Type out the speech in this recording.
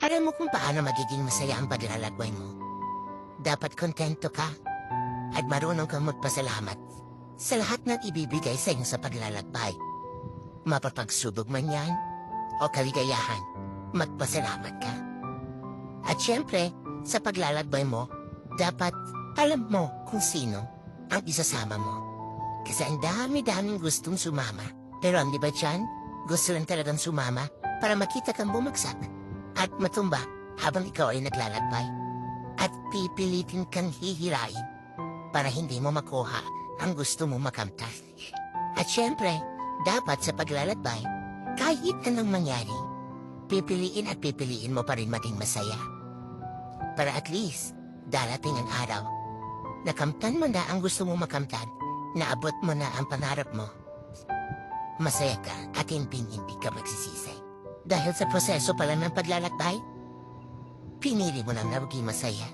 Alam mo kung paano magiging masaya ang paglalakbay mo. Dapat kontento ka at marunong kang magpasalamat sa lahat ng ibibigay sa iyo sa paglalakbay. Mapapagsubok man yan o kaligayahan, magpasalamat ka. At syempre, sa paglalakbay mo, dapat alam mo kung sino ang isasama mo. Kasi ang dami-daming gustong sumama. Pero ang di ba dyan, gusto lang talagang sumama para makita kang bumagsak at matumba habang ikaw ay naglalakbay. At pipilitin kang hihirain para hindi mo makuha ang gusto mo makamtan. At syempre, dapat sa paglalakbay, kahit anong mangyari, pipiliin mo pa rin maging masaya. Para at least, darating ang araw, nakamtan mo na ang gusto mo makamtan, naabot mo na ang pangarap mo. Masaya ka at hindi ka magsisisi. Dahil sa proseso pala ng paglalakbay, pinili mo lang na maging masaya.